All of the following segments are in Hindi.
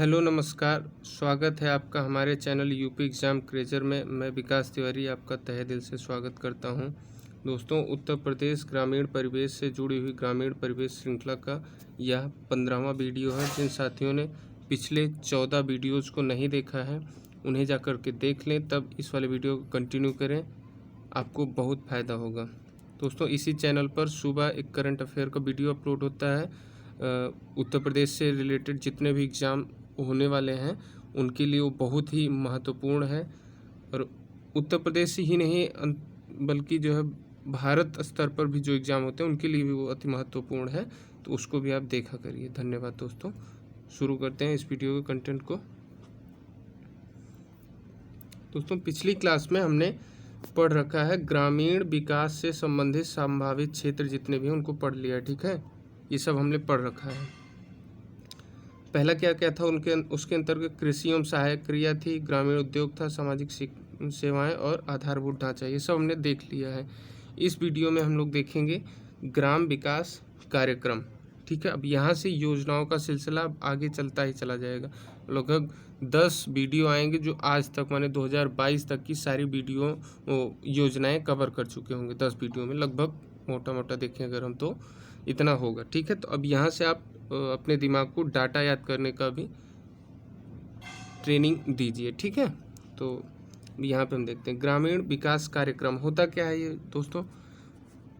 हेलो नमस्कार। स्वागत है आपका हमारे चैनल यूपी एग्ज़ाम क्रेजर में। मैं विकास तिवारी आपका तहे दिल से स्वागत करता हूं। दोस्तों, उत्तर प्रदेश ग्रामीण परिवेश से जुड़ी हुई ग्रामीण परिवेश श्रृंखला का यह 15वां वीडियो है। जिन साथियों ने पिछले 14 वीडियोज़ को नहीं देखा है उन्हें जा कर के देख लें, तब इस वाले वीडियो को कंटिन्यू करें, आपको बहुत फ़ायदा होगा। दोस्तों, इसी चैनल पर सुबह एक करंट अफेयर का वीडियो अपलोड होता है। उत्तर प्रदेश से रिलेटेड जितने भी एग्ज़ाम होने वाले हैं उनके लिए वो बहुत ही महत्वपूर्ण है। और उत्तर प्रदेश ही नहीं बल्कि जो है भारत स्तर पर भी जो एग्ज़ाम होते हैं उनके लिए भी वो अति महत्वपूर्ण है, तो उसको भी आप देखा करिए। धन्यवाद दोस्तों। शुरू करते हैं इस वीडियो के कंटेंट को। दोस्तों, पिछली क्लास में हमने पढ़ रखा है ग्रामीण विकास से संबंधित संभावित क्षेत्र जितने भी हैं उनको पढ़ लिया, ठीक है। ये सब हमने पढ़ रखा है। पहला क्या क्या था उसके अंतर्गत कृषि एवं सहायक क्रिया थी, ग्रामीण उद्योग था, सामाजिक सेवाएं और आधारभूत ढांचा, ये सब हमने देख लिया है। इस वीडियो में हम लोग देखेंगे ग्राम विकास कार्यक्रम, ठीक है। अब यहाँ से योजनाओं का सिलसिला आगे चलता ही चला जाएगा। लगभग 10 वीडियो आएंगे जो आज तक माने 2022 तक की सारी वीडियो योजनाएं कवर कर चुके होंगे। 10 वीडियो में लगभग मोटा मोटा देखें अगर हम तो इतना होगा, ठीक है। तो अब यहाँ से आप अपने दिमाग को डाटा याद करने का भी ट्रेनिंग दीजिए, ठीक है। तो यहाँ पे हम देखते हैं ग्रामीण विकास कार्यक्रम होता क्या है। ये दोस्तों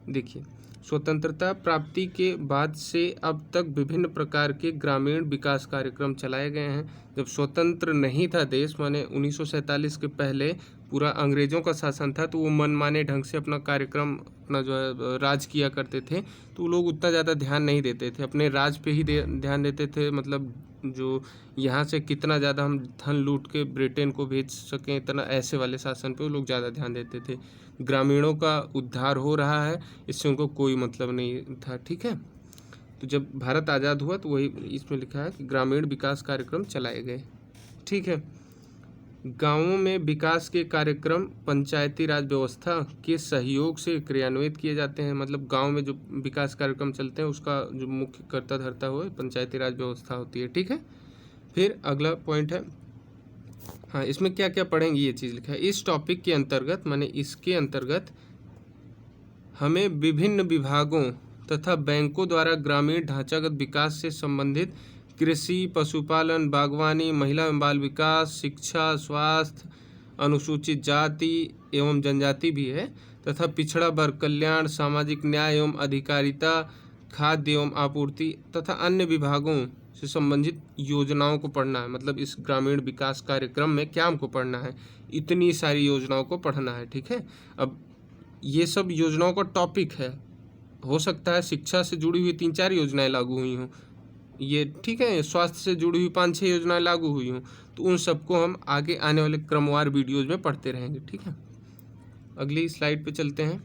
देखिए, स्वतंत्रता प्राप्ति के बाद से अब तक विभिन्न प्रकार के ग्रामीण विकास कार्यक्रम चलाए गए हैं। जब स्वतंत्र नहीं था देश, माने 1947 के पहले पूरा अंग्रेज़ों का शासन था, तो वो मनमाने ढंग से अपना कार्यक्रम अपना जो है राज किया करते थे। तो लोग उतना ज़्यादा ध्यान नहीं देते थे, अपने राज पे ही ध्यान देते थे। मतलब जो यहाँ से कितना ज़्यादा हम धन लूट के ब्रिटेन को भेज सकें, इतना ऐसे वाले शासन पे वो लोग ज़्यादा ध्यान देते थे। ग्रामीणों का उद्धार हो रहा है, इससे उनको कोई मतलब नहीं था, ठीक है। तो जब भारत आज़ाद हुआ तो वही इसमें लिखा है कि ग्रामीण विकास कार्यक्रम चलाए गए, ठीक है। गांवों में विकास के कार्यक्रम पंचायती राज व्यवस्था के सहयोग से क्रियान्वित किए जाते हैं। मतलब गांव में जो विकास कार्यक्रम चलते हैं उसका जो मुख्य कर्ता धर्ता हो पंचायती राज व्यवस्था होती है, ठीक है। फिर अगला पॉइंट है, हाँ, इसमें क्या क्या पढ़ेंगे ये चीज़ लिखा है। इस टॉपिक के अंतर्गत माने इसके अंतर्गत हमें विभिन्न विभागों तथा बैंकों द्वारा ग्रामीण ढांचागत विकास से संबंधित कृषि, पशुपालन, बागवानी, महिला एवं बाल विकास, शिक्षा, स्वास्थ्य, अनुसूचित जाति एवं जनजाति भी है तथा पिछड़ा वर्ग कल्याण, सामाजिक न्याय एवं अधिकारिता, खाद्य एवं आपूर्ति तथा अन्य विभागों से संबंधित योजनाओं को पढ़ना है। मतलब इस ग्रामीण विकास कार्यक्रम में क्या हमको पढ़ना है, इतनी सारी योजनाओं को पढ़ना है, ठीक है। अब ये सब योजनाओं का टॉपिक है, हो सकता है शिक्षा से जुड़ी हुई 3-4 योजनाएं लागू हुई हों, ये ठीक है, स्वास्थ्य से जुड़ी हुई 5-6 योजनाएं लागू हुई हों, तो उन सबको हम आगे आने वाले क्रमवार वीडियोज़ में पढ़ते रहेंगे, ठीक है। अगली स्लाइड पे चलते हैं,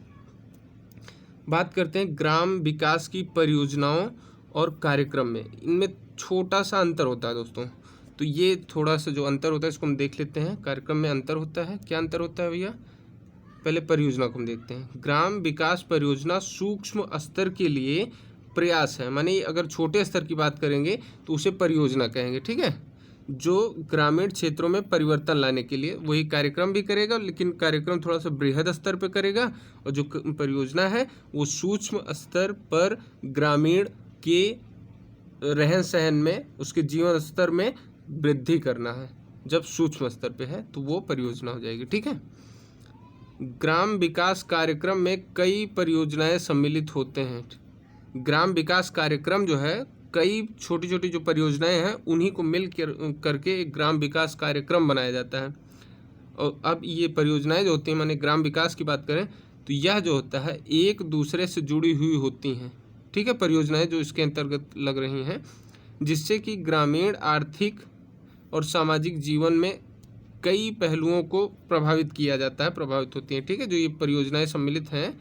बात करते हैं ग्राम विकास की परियोजनाओं और कार्यक्रम में। इनमें छोटा सा अंतर होता है दोस्तों, तो ये थोड़ा सा जो अंतर होता है इसको हम देख लेते हैं। कार्यक्रम में अंतर होता है, क्या अंतर होता है भैया, पहले परियोजना को हम देखते हैं। ग्राम विकास परियोजना सूक्ष्म स्तर के लिए प्रयास है, माने अगर छोटे स्तर की बात करेंगे तो उसे परियोजना कहेंगे, ठीक है। जो ग्रामीण क्षेत्रों में परिवर्तन लाने के लिए वही कार्यक्रम भी करेगा, लेकिन कार्यक्रम थोड़ा सा बृहद स्तर पर करेगा, और जो परियोजना है वो सूक्ष्म स्तर पर ग्रामीण के रहन सहन में, उसके जीवन स्तर में वृद्धि करना है। जब सूक्ष्म स्तर पे है तो वो परियोजना हो जाएगी, ठीक है। ग्राम विकास कार्यक्रम में कई परियोजनाएं सम्मिलित होते हैं। ग्राम विकास कार्यक्रम जो है, कई छोटी छोटी जो परियोजनाएं हैं उन्हीं को मिल करके एक ग्राम विकास कार्यक्रम बनाया जाता है। और अब ये परियोजनाएं जो होती हैं, माने ग्राम विकास की बात करें तो यह जो होता है एक दूसरे से जुड़ी हुई होती हैं, ठीक है। परियोजनाएं जो इसके अंतर्गत लग रही हैं, जिससे कि ग्रामीण आर्थिक और सामाजिक जीवन में कई पहलुओं को प्रभावित किया जाता है, प्रभावित होती हैं, ठीक है। जो ये परियोजनाएं सम्मिलित हैं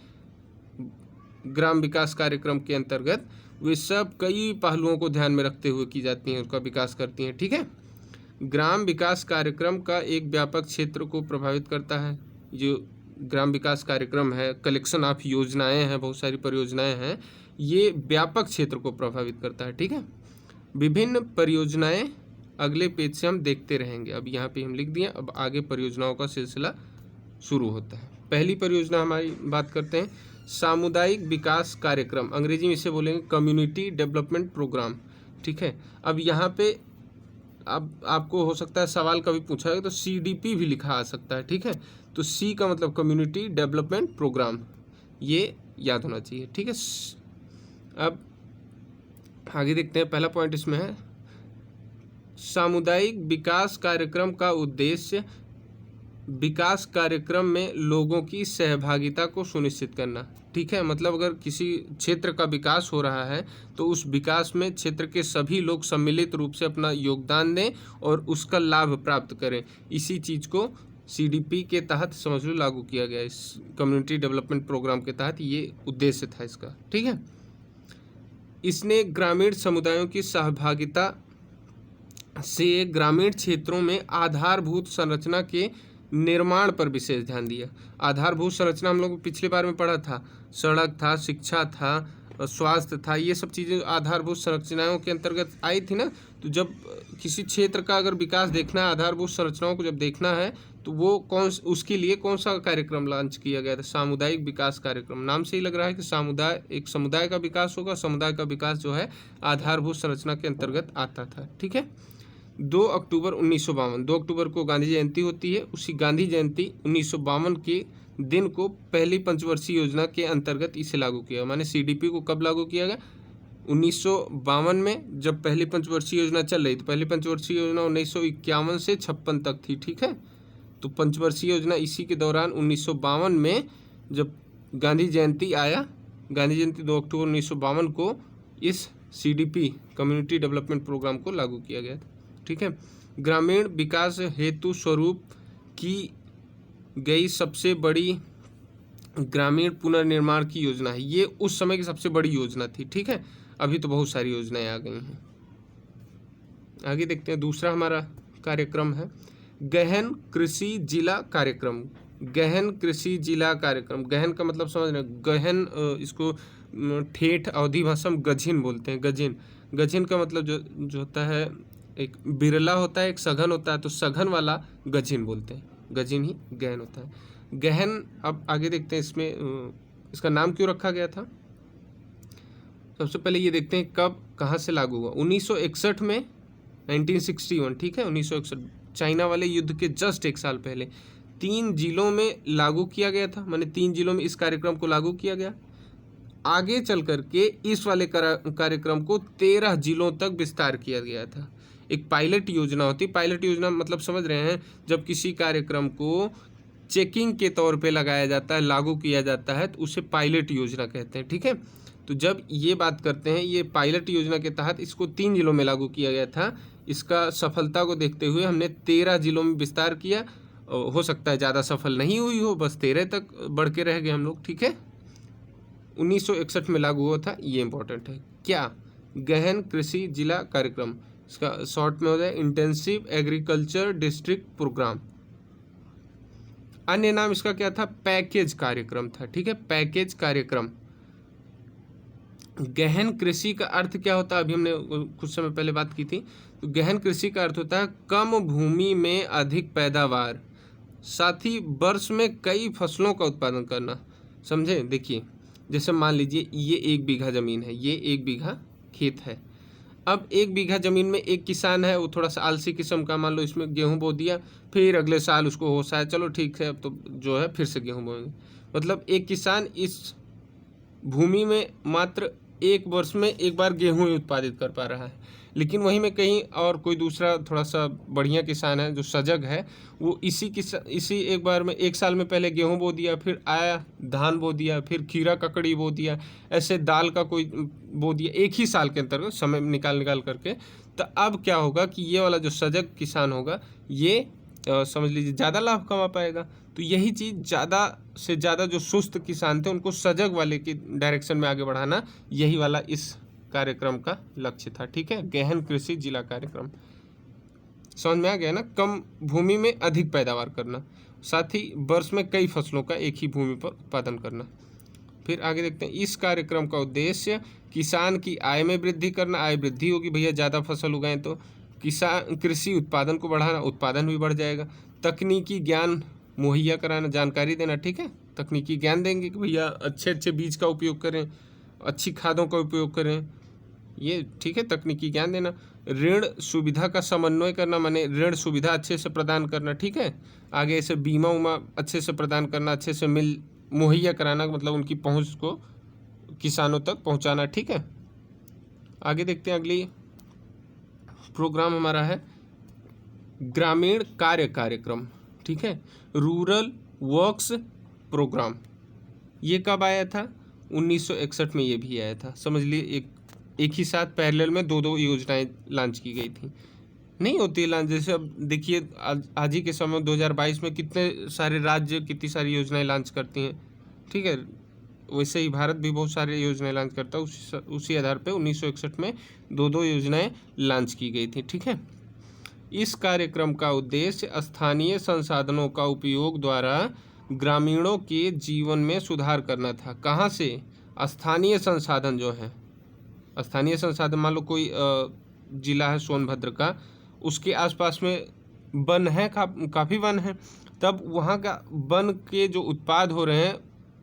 ग्राम विकास कार्यक्रम के अंतर्गत, वे सब कई पहलुओं को ध्यान में रखते हुए की जाती हैं, उनका विकास करती हैं, ठीक है। ग्राम विकास कार्यक्रम का एक व्यापक क्षेत्र को प्रभावित करता है। जो ग्राम विकास कार्यक्रम है, कलेक्शन ऑफ योजनाएं हैं, बहुत सारी परियोजनाएं हैं, ये व्यापक क्षेत्र को प्रभावित करता है, ठीक है। विभिन्न परियोजनाएं अगले पेज से हम देखते रहेंगे। अब यहाँ पे हम लिख दिए, अब आगे परियोजनाओं का सिलसिला शुरू होता है। पहली परियोजना हमारी बात करते हैं, सामुदायिक विकास कार्यक्रम, अंग्रेजी में इसे बोलेंगे कम्युनिटी डेवलपमेंट प्रोग्राम। ठीक है, अब यहाँ पे अब आपको हो सकता है सवाल कभी पूछा है तो CDP भी लिखा आ सकता है। ठीक है, तो C का मतलब कम्युनिटी डेवलपमेंट प्रोग्राम, ये याद होना चाहिए। ठीक है, अब आगे देखते हैं। पहला पॉइंट इसमें है, सामुदायिक विकास कार्यक्रम का उद्देश्य विकास कार्यक्रम में लोगों की सहभागिता को सुनिश्चित करना। ठीक है, मतलब अगर किसी क्षेत्र का विकास हो रहा है तो उस विकास में क्षेत्र के सभी लोग सम्मिलित रूप से अपना योगदान दें और उसका लाभ प्राप्त करें। इसी चीज़ को CDP के तहत समझ लो लागू किया गया, इस कम्युनिटी डेवलपमेंट प्रोग्राम के तहत ये उद्देश्य था इसका। ठीक है, इसने ग्रामीण समुदायों की सहभागिता से ग्रामीण क्षेत्रों में आधारभूत संरचना के निर्माण पर विशेष ध्यान दिया। आधारभूत संरचना हम लोग पिछले बार में पढ़ा था, सड़क था, शिक्षा था, स्वास्थ्य था, ये सब चीज़ें आधारभूत संरचनाओं के अंतर्गत आई थी ना। तो जब किसी क्षेत्र का अगर विकास देखना है, आधारभूत संरचनाओं को जब देखना है तो वो उसके लिए कौन सा कार्यक्रम लॉन्च किया गया था, सामुदायिक विकास कार्यक्रम। नाम से ही लग रहा है कि एक समुदाय का विकास होगा। समुदाय का विकास जो है आधारभूत संरचना के अंतर्गत आता था। ठीक है, 2 अक्टूबर 1952, 2 अक्टूबर को गांधी जयंती होती है। उसी गांधी जयंती 1952 के दिन को पहली पंचवर्षीय योजना के अंतर्गत इसे लागू किया। माने CDP को कब लागू किया गया, 1952 में, जब पहली पंचवर्षीय योजना चल रही। तो पहली पंचवर्षीय योजना 1951 से 56 तक थी। ठीक है, तो पंचवर्षीय योजना इसी के दौरान 1952 में जब गांधी जयंती आया, गांधी जयंती 2 अक्टूबर 1952 को इस CDP कम्युनिटी डेवलपमेंट प्रोग्राम को लागू किया गया था। ठीक है, ग्रामीण विकास हेतु स्वरूप की गई सबसे बड़ी ग्रामीण पुनर्निर्माण की योजना है। ये उस समय की सबसे बड़ी योजना थी। ठीक है, अभी तो बहुत सारी योजनाएं आ गई हैं। आगे देखते हैं, दूसरा हमारा कार्यक्रम है गहन कृषि जिला कार्यक्रम। गहन कृषि जिला कार्यक्रम, गहन का मतलब समझ रहे हैं, गहन, इसको ठेठ अवधि भाषा में गझिन बोलते हैं। गझिन, गझिन का मतलब जो होता है, एक बिरला होता है, एक सघन होता है, तो सघन वाला गझिन बोलते हैं, गझिन ही गहन होता है। गहन, अब आगे देखते हैं इसमें इसका नाम क्यों रखा गया था। सबसे पहले ये देखते हैं कब कहाँ से लागू हुआ। 1961 में, 1961। ठीक है, 1961, चाइना वाले युद्ध के जस्ट एक साल पहले 3 जिलों में लागू किया गया था। माने 3 जिलों में इस कार्यक्रम को लागू किया गया। आगे चल करके इस वाले कार्यक्रम को 13 जिलों तक विस्तार किया गया था। एक पायलट योजना होती, पायलट योजना मतलब समझ रहे हैं, जब किसी कार्यक्रम को चेकिंग के तौर पे लगाया जाता है, लागू किया जाता है, तो उसे पायलट योजना कहते हैं। ठीक है, तो जब ये बात करते हैं, ये पायलट योजना के तहत इसको 3 जिलों में लागू किया गया था। इसका सफलता को देखते हुए हमने 13 जिलों में विस्तार किया। हो सकता है ज़्यादा सफल नहीं हुई हो, बस 13 तक बढ़ के रह गए हम लोग। ठीक है, 1961 में लागू हुआ था, ये इंपॉर्टेंट है। क्या, गहन कृषि जिला कार्यक्रम, इसका शॉर्ट में हो जाए इंटेंसिव एग्रीकल्चर डिस्ट्रिक्ट प्रोग्राम। अन्य नाम इसका क्या था, पैकेज कार्यक्रम था। ठीक है, पैकेज कार्यक्रम। गहन कृषि का अर्थ क्या होता है, अभी हमने कुछ समय पहले बात की थी। तो गहन कृषि का अर्थ होता है कम भूमि में अधिक पैदावार, साथ ही वर्ष में कई फसलों का उत्पादन करना। समझे, देखिए जैसे मान लीजिए ये 1 बीघा ज़मीन है, ये 1 बीघा खेत है। अब 1 बीघा ज़मीन में एक किसान है, वो थोड़ा सा आलसी किस्म का, मान लो इसमें गेहूँ बो दिया, फिर अगले साल उसको होश आया, चलो ठीक है अब तो जो है फिर से गेहूँ बोएंगे। मतलब एक किसान इस भूमि में मात्र 1 वर्ष में एक बार गेहूँ ही उत्पादित कर पा रहा है। लेकिन वहीं में कहीं और कोई दूसरा थोड़ा सा बढ़िया किसान है जो सजग है, वो इसी एक बार में 1 साल में पहले गेहूं बो दिया, फिर आया धान बो दिया, फिर खीरा ककड़ी बो दिया, ऐसे दाल का कोई बो दिया, एक ही साल के अंतर्गत समय निकाल करके। तो अब क्या होगा कि ये वाला जो सजग किसान होगा, ये समझ लीजिए ज़्यादा लाभ कमा पाएगा। तो यही चीज़ ज़्यादा से ज़्यादा जो सुस्त किसान थे उनको सजग वाले की डायरेक्शन में आगे बढ़ाना, यही वाला इस कार्यक्रम का लक्ष्य था। ठीक है, गहन कृषि जिला कार्यक्रम समझ में आ गया ना। कम भूमि में अधिक पैदावार करना, साथ ही वर्ष में कई फसलों का एक ही भूमि पर उत्पादन करना। फिर आगे देखते हैं, इस कार्यक्रम का उद्देश्य किसान की आय में वृद्धि करना। आय वृद्धि होगी भैया, ज़्यादा फसल उगाएं तो कृषि उत्पादन को बढ़ाना, उत्पादन भी बढ़ जाएगा। तकनीकी ज्ञान मुहैया कराना, जानकारी देना, ठीक है, तकनीकी ज्ञान देंगे कि भैया अच्छे अच्छे बीज का उपयोग करें, अच्छी खादों का उपयोग करें, ये ठीक है, तकनीकी ज्ञान देना। ऋण सुविधा का समन्वय करना, माने ऋण सुविधा अच्छे से प्रदान करना, ठीक है, आगे ऐसे बीमा उमा अच्छे से प्रदान करना, अच्छे से मुहैया कराना, मतलब उनकी पहुंच को किसानों तक पहुंचाना, ठीक है। आगे देखते हैं, अगली प्रोग्राम हमारा है ग्रामीण कार्य कार्यक्रम, ठीक है, रूरल वर्क्स प्रोग्राम। ये कब आया था? 1961 में ये भी आया था। समझ लिए, एक ही साथ पैरेलल में दो योजनाएं लॉन्च की गई थी। नहीं होती लॉन्च, जैसे अब देखिए आज ही के समय 2022 में कितने सारे राज्य कितनी सारी योजनाएं लॉन्च करती हैं, ठीक है, वैसे ही भारत भी बहुत सारी योजनाएं लॉन्च करता है। उसी आधार पे 1961 में दो योजनाएं लॉन्च की गई थी, ठीक है। इस कार्यक्रम का उद्देश्य स्थानीय संसाधनों का उपयोग द्वारा ग्रामीणों के जीवन में सुधार करना था। कहाँ से? स्थानीय संसाधन जो है, स्थानीय संसाधन, मान लो कोई जिला है सोनभद्र का, उसके आसपास में वन है, काफ़ी वन है, तब वहाँ का वन के जो उत्पाद हो रहे हैं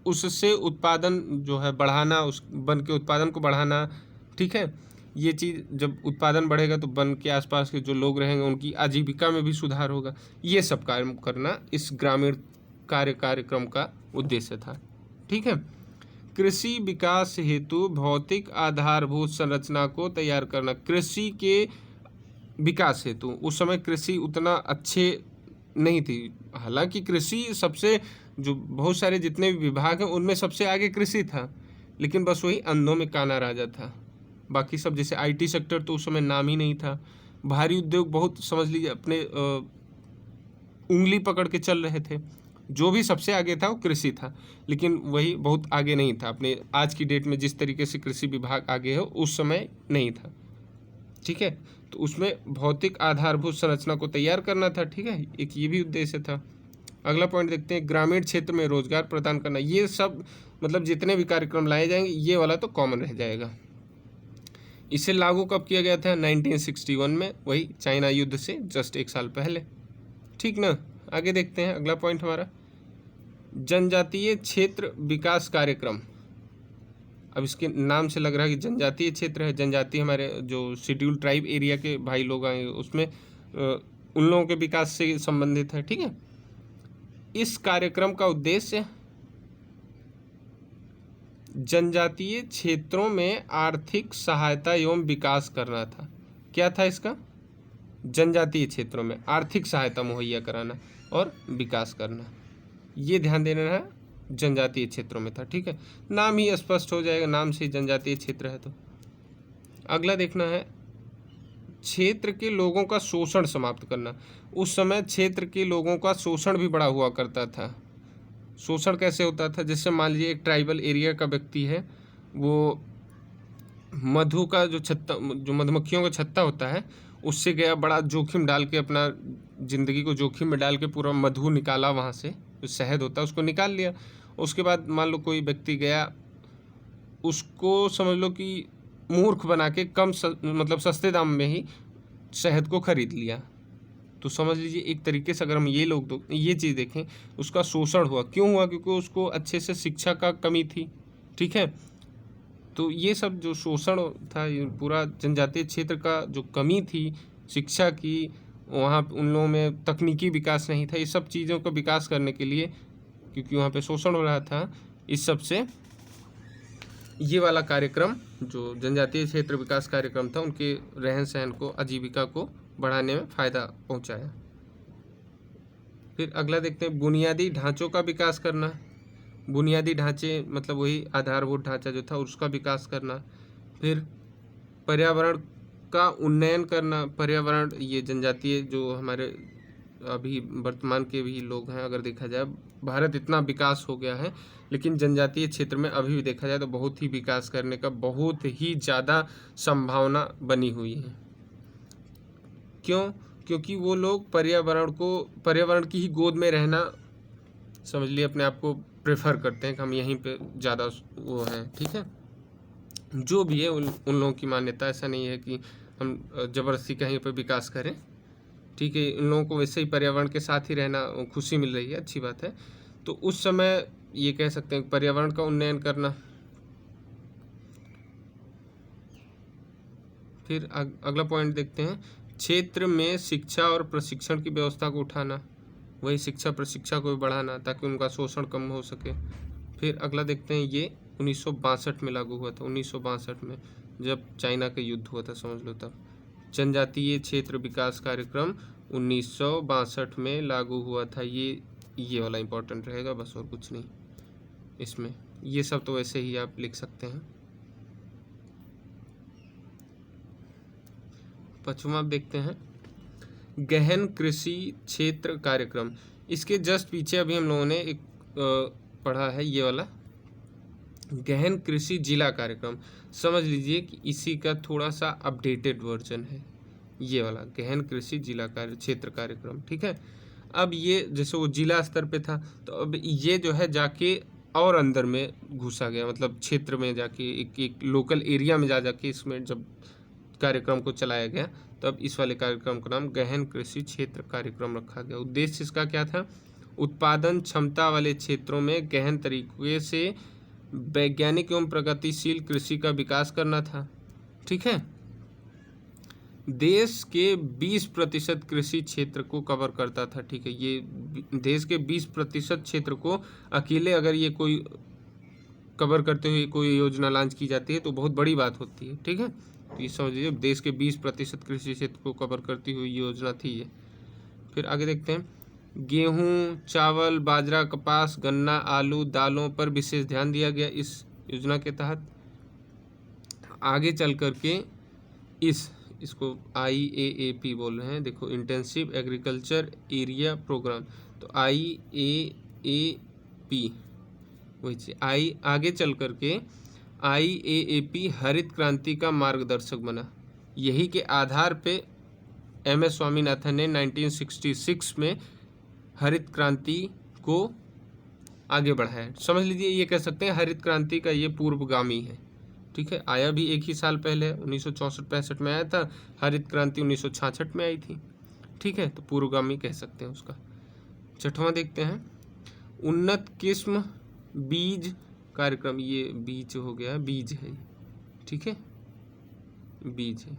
उससे उत्पादन जो है बढ़ाना, उस वन के उत्पादन को बढ़ाना, ठीक है। ये चीज़ जब उत्पादन बढ़ेगा तो वन के आसपास के जो लोग रहेंगे उनकी आजीविका में भी सुधार होगा। ये सब कार्य करना इस ग्रामीण कार्यक्रम का उद्देश्य था, ठीक है। कृषि विकास हेतु भौतिक आधारभूत संरचना को तैयार करना। कृषि के विकास हेतु, उस समय कृषि उतना अच्छे नहीं थी, हालांकि कृषि सबसे, जो बहुत सारे जितने भी विभाग हैं उनमें सबसे आगे कृषि था, लेकिन बस वही अंधों में काना राजा था। बाकी सब जैसे IT सेक्टर तो उस समय नाम ही नहीं था। भारी उद्योग बहुत, समझ लीजिए, अपने उंगली पकड़ के चल रहे थे। जो भी सबसे आगे था वो कृषि था, लेकिन वही बहुत आगे नहीं था। अपने आज की डेट में जिस तरीके से कृषि विभाग आगे है उस समय नहीं था, ठीक है। तो उसमें भौतिक आधारभूत संरचना को तैयार करना था, ठीक है, एक ये भी उद्देश्य था। अगला पॉइंट देखते हैं, ग्रामीण क्षेत्र में रोजगार प्रदान करना। ये सब मतलब जितने भी कार्यक्रम लाए जाएंगे ये वाला तो कॉमन रह जाएगा। इसे लागू कब किया गया था? 1961 में, वही चाइना युद्ध से जस्ट 1 साल पहले, ठीक ना। आगे देखते हैं, अगला पॉइंट हमारा जनजातीय क्षेत्र विकास कार्यक्रम। अब इसके नाम से लग रहा है कि जनजातीय क्षेत्र है। जनजाति हमारे जो शेड्यूल ट्राइब एरिया के भाई लोग आएंगे उसमें उन लोगों के विकास से संबंधित है, ठीक है। इस कार्यक्रम का उद्देश्य जनजातीय क्षेत्रों में आर्थिक सहायता एवं विकास करना था। क्या था इसका? जनजातीय क्षेत्रों में आर्थिक सहायता मुहैया कराना और विकास करना, ये ध्यान देना है। जनजातीय क्षेत्रों में था, ठीक है, नाम ही स्पष्ट हो जाएगा, नाम से जनजातीय क्षेत्र है। तो अगला देखना है, क्षेत्र के लोगों का शोषण समाप्त करना। उस समय क्षेत्र के लोगों का शोषण भी बड़ा हुआ करता था। शोषण कैसे होता था? जैसे मान लीजिए एक ट्राइबल एरिया का व्यक्ति है, वो मधु का जो छत्ता, जो मधुमक्खियों का छत्ता होता है, उससे गया, बड़ा जोखिम डाल के, अपना ज़िंदगी को जोखिम में डाल के पूरा मधु निकाला, वहाँ से जो शहद होता है उसको निकाल लिया। उसके बाद मान लो कोई व्यक्ति गया, उसको समझ लो कि मूर्ख बना के मतलब सस्ते दाम में ही शहद को खरीद लिया। तो समझ लीजिए एक तरीके से अगर हम ये चीज़ देखें, उसका शोषण हुआ। क्यों हुआ? क्योंकि उसको अच्छे से शिक्षा का कमी थी, ठीक है। तो ये सब जो शोषण था, ये पूरा जनजातीय क्षेत्र का जो कमी थी शिक्षा की, वहाँ उन लोगों में तकनीकी विकास नहीं था, ये सब चीज़ों का विकास करने के लिए, क्योंकि वहाँ पे शोषण हो रहा था, इस सब से ये वाला कार्यक्रम जो जनजातीय क्षेत्र विकास कार्यक्रम था, उनके रहन सहन को, आजीविका को बढ़ाने में फ़ायदा पहुंचाया। फिर अगला देखते हैं, बुनियादी ढांचों का विकास करना। बुनियादी ढांचे मतलब वही आधारभूत ढांचा जो था उसका विकास करना। फिर पर्यावरण का उन्नयन करना। पर्यावरण, ये जनजातीय जो हमारे अभी वर्तमान के भी लोग हैं, अगर देखा जाए भारत इतना विकास हो गया है, लेकिन जनजातीय क्षेत्र में अभी भी देखा जाए तो बहुत ही विकास करने का बहुत ही ज़्यादा संभावना बनी हुई है। क्यों? क्योंकि वो लोग पर्यावरण की ही गोद में रहना, समझ लिए, अपने आप को प्रेफर करते हैं कि हम यहीं पे ज़्यादा वो हैं, ठीक है। जो भी है उन लोगों की मान्यता, ऐसा नहीं है कि हम ज़बरदस्ती कहीं पर विकास करें, ठीक है। इन लोगों को वैसे ही पर्यावरण के साथ ही रहना खुशी मिल रही है, अच्छी बात है। तो उस समय ये कह सकते हैं पर्यावरण का उन्नयन करना। फिर अगला पॉइंट देखते हैं, क्षेत्र में शिक्षा और प्रशिक्षण की व्यवस्था को उठाना, वही शिक्षा प्रशिक्षा को भी बढ़ाना ताकि उनका शोषण कम हो सके। फिर अगला देखते हैं, ये 1962 में लागू हुआ था, 1962 में जब चाइना का युद्ध हुआ था, समझ लो तब। जनजातीय क्षेत्र विकास कार्यक्रम 1962 में लागू हुआ था। ये वाला इम्पोर्टेंट रहेगा, बस और कुछ नहीं इसमें। ये सब तो वैसे ही आप लिख सकते हैं। 5वां आप देखते हैं, गहन कृषि क्षेत्र कार्यक्रम। इसके जस्ट पीछे अभी हम लोगों ने एक पढ़ा है, ये वाला गहन कृषि जिला कार्यक्रम। समझ लीजिए कि इसी का थोड़ा सा अपडेटेड वर्जन है ये वाला गहन कृषि जिला क्षेत्र कार्यक्रम, ठीक है। अब ये जैसे वो जिला स्तर पे था, तो अब ये जो है जाके और अंदर में घुसा गया, मतलब क्षेत्र में जाके एक लोकल एरिया में जाके इसमें जब कार्यक्रम को चलाया गया, तो अब इस वाले कार्यक्रम का नाम गहन कृषि क्षेत्र कार्यक्रम रखा गया। उद्देश्य इसका क्या था, उत्पादन क्षमता वाले क्षेत्रों में गहन तरीके से वैज्ञानिक एवं प्रगतिशील कृषि का विकास करना था, ठीक है। देश के 20% कृषि क्षेत्र को कवर करता था, ठीक है। ये देश के 20% क्षेत्र को अकेले अगर ये कोई कवर करते हुए कोई योजना लॉन्च की जाती है तो बहुत बड़ी बात होती है, ठीक है। तो ये समझ लीजिए देश के 20% कृषि क्षेत्र को कवर करती हुई योजना थी ये। फिर आगे देखते हैं, गेहूं, चावल, बाजरा, कपास, गन्ना, आलू, दालों पर विशेष ध्यान दिया गया इस योजना के तहत। आगे चल करके इसको IAAP बोल रहे हैं, देखो इंटेंसिव एग्रीकल्चर एरिया प्रोग्राम, तो IAAP वही आगे चल करके IAAP हरित क्रांति का मार्गदर्शक बना। यही के आधार पे MS स्वामीनाथन ने 1966 में हरित क्रांति को आगे बढ़ाया। समझ लीजिए ये कह सकते हैं हरित क्रांति का ये पूर्वगामी है, ठीक है। आया भी एक ही साल पहले 1964-65 में आया था, हरित क्रांति 1966 में आई थी, ठीक है। तो पूर्वगामी कह सकते हैं उसका। 6वां देखते हैं, उन्नत किस्म बीज कार्यक्रम। ये बीज हो गया, बीज है, ठीक है, बीज है।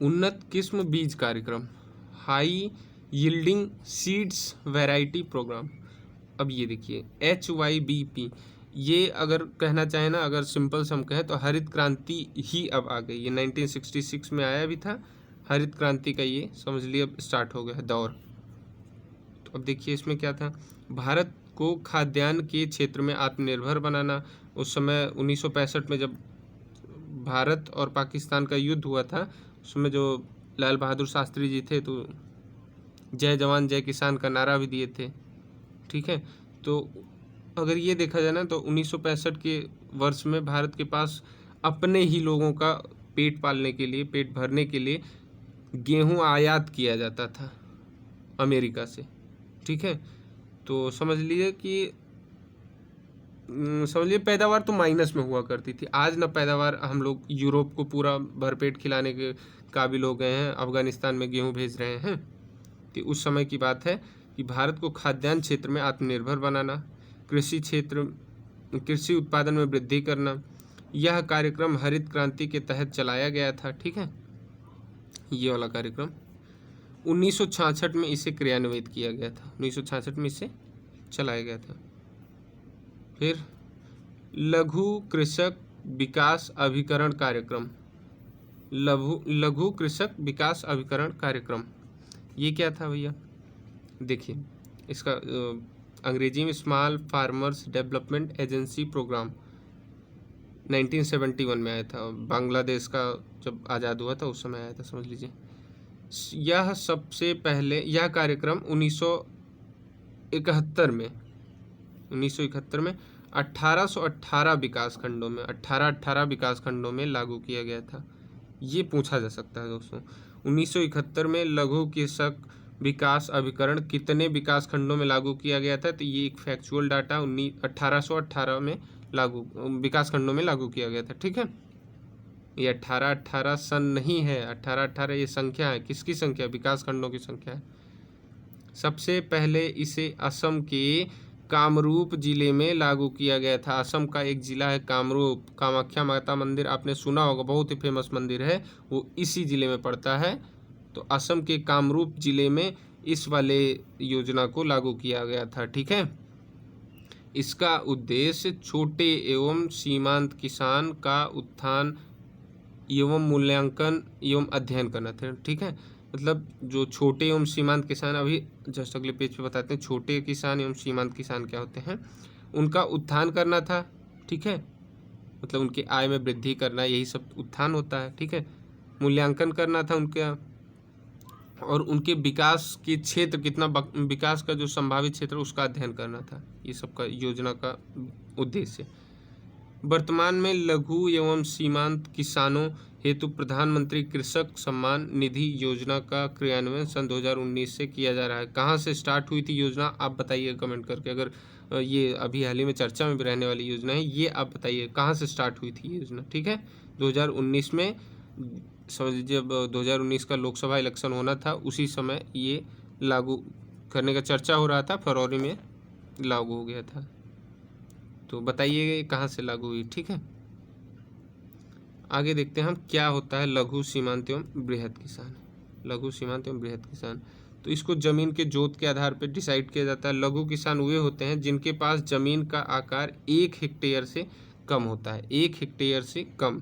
उन्नत किस्म बीज कार्यक्रम, high yielding seeds variety programme. अब ये देखिए HYBP, ये अगर कहना चाहें ना, अगर सिंपल से हम कहें तो हरित क्रांति ही अब आ गई। ये 1966 में आया भी था, हरित क्रांति का ये समझ लिए अब स्टार्ट हो गया है दौर। तो अब देखिए इसमें क्या था, भारत को खाद्यान्न के क्षेत्र में आत्मनिर्भर बनाना। उस समय 1965 में जब भारत और पाकिस्तान का युद्ध हुआ था, उसमें जो लाल बहादुर शास्त्री जी थे, तो जय जवान जय किसान का नारा भी दिए थे, ठीक है। तो अगर ये देखा जाए ना, तो 1965 के वर्ष में भारत के पास अपने ही लोगों का पेट पालने के लिए, पेट भरने के लिए गेहूं आयात किया जाता था अमेरिका से, ठीक है। तो समझ लीजिए पैदावार तो माइनस में हुआ करती थी। आज ना पैदावार हम लोग यूरोप को पूरा भरपेट खिलाने के काबिल हो गए हैं, अफगानिस्तान में गेहूं भेज रहे हैं। कि उस समय की बात है कि भारत को खाद्यान्न क्षेत्र में आत्मनिर्भर बनाना, कृषि उत्पादन में वृद्धि करना, यह कार्यक्रम हरित क्रांति के तहत चलाया गया था, ठीक है। ये वाला कार्यक्रम 1966 में इसे क्रियान्वित किया गया था, 1966 में इसे चलाया गया था। फिर लघु कृषक विकास अभिकरण कार्यक्रम, लघु कृषक विकास अभिकरण कार्यक्रम, ये क्या था भैया, देखिए इसका अंग्रेजी में small farmers development agency programme 1971 में आया था। बांग्लादेश का जब आज़ाद हुआ था उस समय आया था, समझ लीजिए। यह सबसे पहले यह कार्यक्रम 1971 में 1818 विकास खंडों में लागू किया गया था। ये पूछा जा सकता है दोस्तों, 1971 में लघु कृषक विकास अभिकरण कितने विकास खंडों में लागू किया गया था, तो ये एक फैक्चुअल डाटा 1818 में विकास खंडों में लागू किया गया था, ठीक है। ये 18-18 सन नहीं है, 18-18 ये संख्या है। किसकी संख्या? विकास खंडों की संख्या है। सबसे पहले इसे असम के कामरूप जिले में लागू किया गया था। असम का एक जिला है कामरूप, कामाख्या माता मंदिर आपने सुना होगा, बहुत ही फेमस मंदिर है, वो इसी जिले में पड़ता है। तो असम के कामरूप जिले में इस वाले योजना को लागू किया गया था, ठीक है। इसका उद्देश्य छोटे एवं सीमांत किसान का उत्थान एवं मूल्यांकन एवं अध्ययन करना था, ठीक है। मतलब जो छोटे एवं सीमांत किसान, अभी जस्ट अगले पेज पे बताते हैं छोटे किसान एवं सीमांत किसान क्या होते हैं, उनका उत्थान करना था, ठीक है। मतलब उनकी आय में वृद्धि करना, यही सब उत्थान होता है, ठीक है। मूल्यांकन करना था उनका, और उनके विकास के क्षेत्र कितना विकास का जो संभावित क्षेत्र उसका अध्ययन करना था। ये सब का योजना का उद्देश्य। वर्तमान में लघु एवं सीमांत किसानों हेतु प्रधानमंत्री कृषक सम्मान निधि योजना का क्रियान्वयन सन 2019 से किया जा रहा है। कहाँ से स्टार्ट हुई थी योजना, आप बताइए कमेंट करके। अगर ये अभी हाल ही में चर्चा में भी रहने वाली योजना है, ये आप बताइए कहाँ से स्टार्ट हुई थी योजना, ठीक है। 2019 में, समझ लीजिए जब 2019 का लोकसभा इलेक्शन होना था, उसी समय ये लागू करने का चर्चा हो रहा था, फरवरी में लागू हो गया था। तो बताइए कहाँ से लागू हुई, ठीक है। आगे देखते हैं हम क्या होता है लघु सीमांत एवं बृहद किसान। लघु सीमांत एवं बृहद किसान, तो इसको जमीन के जोत के आधार पर डिसाइड किया जाता है। लघु किसान वे होते हैं जिनके पास जमीन का आकार 1 हेक्टेयर से कम होता है। 1 हेक्टेयर से कम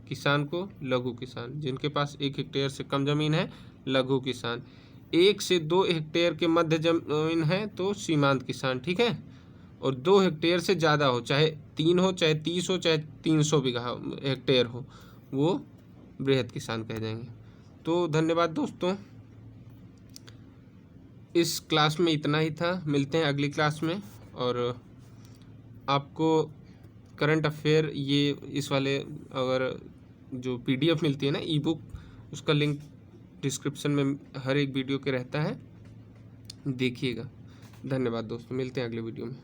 किसान को लघु किसान, जिनके पास 1 हेक्टेयर से कम जमीन है लघु किसान। 1 से 2 हेक्टेयर के मध्य जमीन है तो सीमांत किसान, ठीक है। और 2 हेक्टेयर से ज़्यादा हो, चाहे 3 हो, चाहे 30 हो, चाहे 300 बीघा हेक्टेयर हो, वो बृहद किसान कह जाएंगे। तो धन्यवाद दोस्तों, इस क्लास में इतना ही था। मिलते हैं अगली क्लास में। और आपको करंट अफेयर ये इस वाले अगर जो PDF मिलती है ना ई बुक, उसका लिंक डिस्क्रिप्शन में हर एक वीडियो के रहता है, देखिएगा। धन्यवाद दोस्तों, मिलते हैं अगले वीडियो में।